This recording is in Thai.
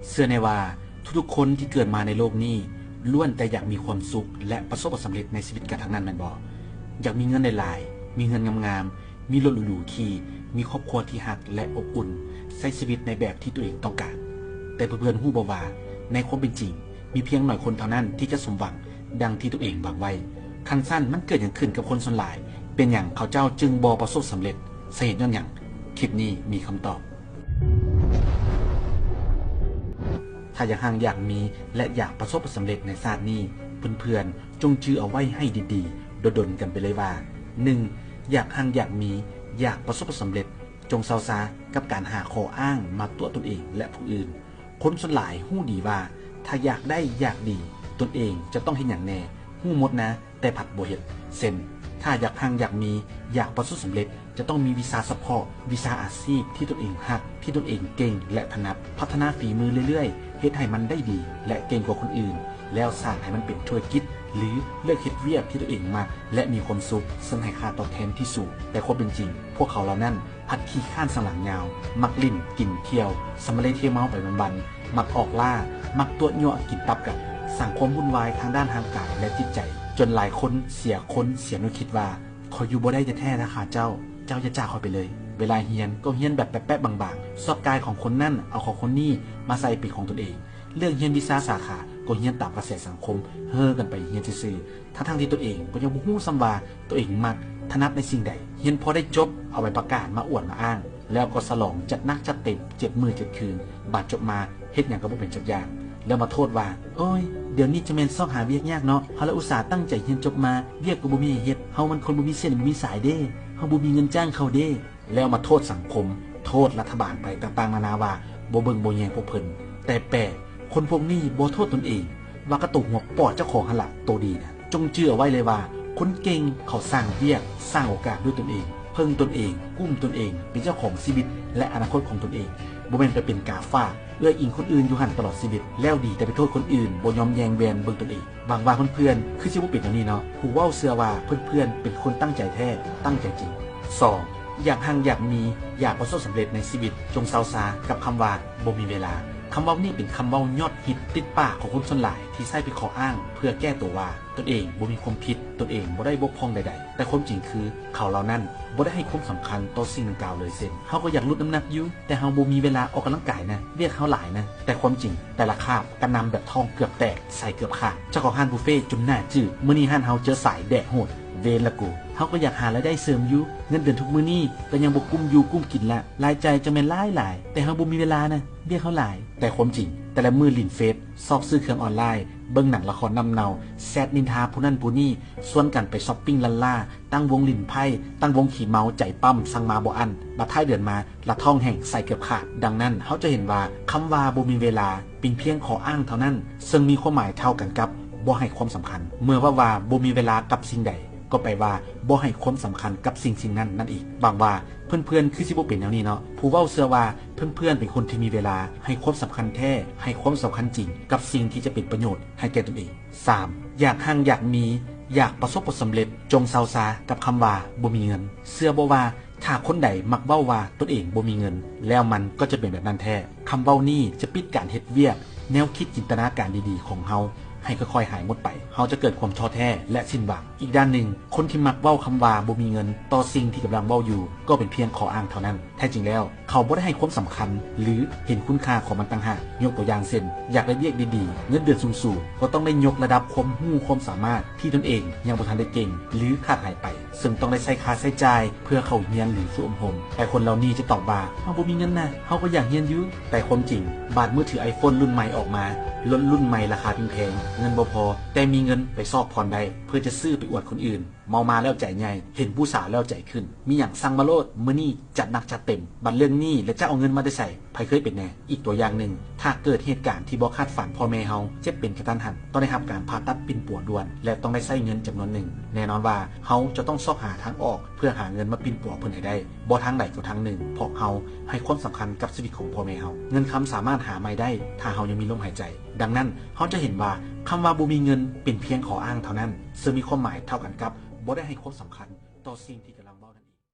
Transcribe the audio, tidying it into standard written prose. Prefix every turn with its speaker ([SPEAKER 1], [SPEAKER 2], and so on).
[SPEAKER 1] เชื่อในว่าทุกๆคนที่เกิดมาในโลกนี้ล้วนแต่อยากมีความสุขและประสบความสำเร็จในชีวิตกันทั้งนั้นแม่นบ่อยากมีเงินหลายๆมีเงินงามๆมีรถหรูๆขี่มีครอบครัวที่หักและอบอุ่นใช้ชีวิตในแบบที่ตัวเองต้องการแต่เพื่อนๆฮู้บ่ว่าในความเป็นจริงมีเพียงหน่อยคนเท่านั้นที่จะสมหวังดังที่ตัวเองหวังไว้คันสั้นมันเกิดอย่างขึ้นกับคนส่วนหลายเป็นอย่างเขาเจ้าจึงบ่ประสบสำเร็จสาเหตุย้อนหยังคลิปนี้มีคำตอบถ้าอยากห่างอยากมีและอยากประสบความสำเร็จในชาตินี้เพื่อนๆจงชื่อเอาไว้ให้ดีๆดนๆกันไปเลยว่า 1. อยากห่างอยากมีอยากประสบความสำเร็จจงเซาซากับการหาข้ออ้างมาตัวตนเองและผู้อื่นคนส่วนหลายฮู้ดีว่าถ้าอยากได้อยากดีตนเองจะต้องเห็นอย่างแน่ฮู้หมดนะแต่ผัดบ่เฮ็ดเช่นถ้าอยากห่างอยากมีอยากประสบสำเร็จจะต้องมีวิชาเฉพาะวิชาอาชีพที่ตนเองฮักที่ตนเองเก่งและถนัดพัฒนาฝีมือเรื่อยๆเฮ็ดให้มันได้ดีและเก่งกว่าคนอื่นแล้วสร้างให้มันเป็นธุรกิจหรือเลือกเฮ็ดเวียกที่ตัวเองมักและมีความสุขซึ่งให้ค่าตอบแทนที่สูงแต่ความเป็นจริงพวกเขาเหล่านั้นพัดขี้ข้านสังหลังยาวมักลิ่นกินเที่ยวสำเร็จเที่ยวเมาไปวันๆมักออกล่ามักตัวยั่วกินตับกันสร้างความวุ่นวายทางด้านทางกายและจิตใจจนหลายคนเสียนึกคิดว่าขออยู่บ่ได้แท้ๆนะคะเจ้าจะจากเขาไปเลยเวลาเฮียนก็เฮียนแบบแป๊ะๆบางๆสอบกายของคนนั่นเอาของคนนี้มาใส่ปีกของตนเองเรื่องเฮียนวิชาสาขาก็เฮียนตามกระแสสังคมเฮ่อกันไปเฮียนซื่อๆทั้งที่ตัวเองก็ยังบ่ฮู้ซ้ำว่าตัวเองมักถนัดในสิ่งใดเฮียนพอได้จบเอาไปประกาศมาอวดมาอ้างแล้วก็ฉลองจัดนักจัดเต็ม7 มื้อ 7 คืนบาดจบมาเฮ็ดหยังก็บ่เป็นจักอย่างแล้วมาโทษว่าโอ้ยเดี๋ยวนี้จะแม่นซอกหาเวียกยากเนาะเฮาละอุตส่าห์ตั้งใจเรียนจบมาเวียกก็บ่มีเฮ็ดเฮามันคนบ่มีเส้นบ่มีสายเด้เฮาบ่มีเงินจ้างเขาเด้แล้วมาโทษสังคมโทษรัฐบาลไปต่างๆนานาว่าบ่เบิ่งบ่แยงพวกเพิ่นแต่แปลกคนพวกนี้บ่โทษตนเองว่ากระตุกหัวปอดเจ้าของหั่นล่ะโตดีนะจงเชื่อไว้เลยว่าคนเก่งเขาสร้างเวียกสร้างโอกาสด้วยตนเองเพิ่งตนเองกุ้มตนเองเป็นเจ้าของชีวิตและอนาคตของตนเองบ่แม่นไปเป็นกาฟ้าเอื้ออิงคนอื่นอยู่หันตลอดชีวิตแล้วดีแต่ไปโทษคนอื่นบ่ยอมแยงแวนเบิ่งตนเองบางว่าเพื่อนๆคือสิบ่เป็นอย่างนี้เนาะผู้เว้าเชื่อว่าเพื่อนๆเป็นคนตั้งใจแท้ตั้งใจจริง 2. อยากห่างอยากมีอยากประสบสำเร็จในชีวิตจงเซาซากับคำว่าบ่มีเวลาคำเว้านี่เป็นคำเว้ายอดฮิตติดปากของคนส่วนหลายที่ใช้เป็นข้ออ้างเพื่อแก้ตัวว่าตนเองบ่มีความผิดตนเองบ่ได้บกพร่องใดๆแต่ความจริงคือเขาเหล่านั้นบ่ได้ให้ความสำคัญต่อสิ่งดังกล่าวเลยเช่นเฮาก็อยากลดน้ำหนักอยู่แต่เฮาบ่มีเวลาออกกำลังกายนะเรียกเฮาหลายนะแต่ความจริงแต่ละคาบกระนำแบบท้องเกือบแตกใส่เกือบขาดเจ้าของห้านบุฟเฟ่จนหน้าจืดมื้อนี้ห้านเฮาเจอสายแดกโหดเวรละกูเฮาก็อยากหารายได้เสริมอยู่เงินเดือนทุกมื้อนี้ก็ยังบ่กุ้มอยู่กุ้มกินละรายจ่ายจะแม่นหลายแต่เฮาบ่มีเวลานะเรียกเฮาหลายแต่ความจริงแต่ละมือลินเฟซซอกซื้อเครื่องออนไลน์เบิ่งหนังละครนำเนาแซดนินทาผู้นั่นผู้นี่ส่วนกันไปช้อปปิ้งลันล่าตั้งวงลินไพ่ตั้งวงขี่เมาใจปั้มสั่งมาบ่อันบัดท้ายเดือนมาละท่องแห่งใส่เกือบขาดดังนั้นเขาจะเห็นว่าคำว่าบ่มีเวลาเป็นเพียงขออ้างเท่านั้นซึ่งมีความหมายเท่ากันกับบ่ให้ความสำคัญเมื่อว่าบ่มีเวลากับสิ่งใดก็แปลว่าบ่ให้ความสำคัญกับสิ่งนั้นนั่นอีกบางว่าเพื่อนๆคือสิบ่เป็นแนวนี้เนาะผู้เว้าเชื่อว่าเพื่อนๆเป็นคนที่มีเวลาให้ความสำคัญแท้ให้ความสำคัญจริงกับสิ่งที่จะเป็นประโยชน์ให้แก่ตนเอง 3. อยากห่างอยากมีอยากประสบผลสำเร็จจงเซาซากับคำว่าบ่มีเงินเชื่อบ่ว่าถ้าคนใดมักเว้าว่าตนเองบ่มีเงินแล้วมันก็จะเป็นแบบนั้นแท้คำเว้านี้จะปิดการเฮ็ดเวียกแนวคิดจินตนาการดีๆของเฮาให้ค่อยๆหายหมดไปเขาจะเกิดความท้อแท้และสิ้นหวังอีกด้านหนึ่งคนที่มักเว้าคำว่าบ่มีเงินต่อสิ่งที่กำลังเว้าอยู่ก็เป็นเพียงข้ออ้างเท่านั้นแท้จริงแล้วเขาบ่ได้ให้ความสำคัญหรือเห็นคุณค่าของมันต่างหากยกตัวอย่างเช่นอยากได้เวียกดีๆเงินเดือนสูงๆก็ต้องได้ยกระดับความรู้ความสามารถที่ตนเองยังบ่ทันได้เก่งหรือขาดหายไปซึ่งต้องได้ใช้ค่าใช้จ่ายเพื่อเข้าเรียนหรือฝึกอบรมแต่คนเหล่านี้จะตอบว่าเฮาบ่มีเงินนะเฮาก็อยากเรียนอยู่แต่ความจริงบาดมือถือ iPhone รุ่นใหม่ออกมารุ่นใหม่ราคาแพงเงินบ่พอแต่มีเงินไปซอกผ่อนได้เพื่อจะซื้อไปอวดคนอื่นเมามาแล้วใจใหญ่เห็นผู้สาวแล้วใจขึ้นมีอย่างสั่งมาโลดมื้อนี้จัดหนักจัดเต็มบัดเรื่องนี้และจะเอาเงินมาได้ใส่ไผเคยเป็นแน่อีกตัวอย่างหนึ่งถ้าเกิดเหตุการณ์ที่บ่คาดฝันพ่อแม่เฮาเจ็บเป็นกระทันหันต้องได้รับการผ่าตัดปิ่นปัวด่วนและต้องได้ใช้เงินจำนวนหนึ่งแน่นอนว่าเฮาจะต้องซอกหาทางออกเพื่อหาเงินมาปิ่นปัวเพิ่นให้ได้บ่ทางใดก็ทางหนึ่งเพราะเฮาให้ความสำคัญกับชีวิตของพ่อแม่เฮาเงินคำสามารถหาไม่ได้ถ้าเฮายังมีลมหายใจดังนั้นเฮาจะเห็นว่าคำว่าบ่มีเงินเป็นเพียงขออ้างเท่านั้นซึ่งมีความหมายเท่ากันกับบ่ได้ให้ความสำคัญต่อสิ่งที่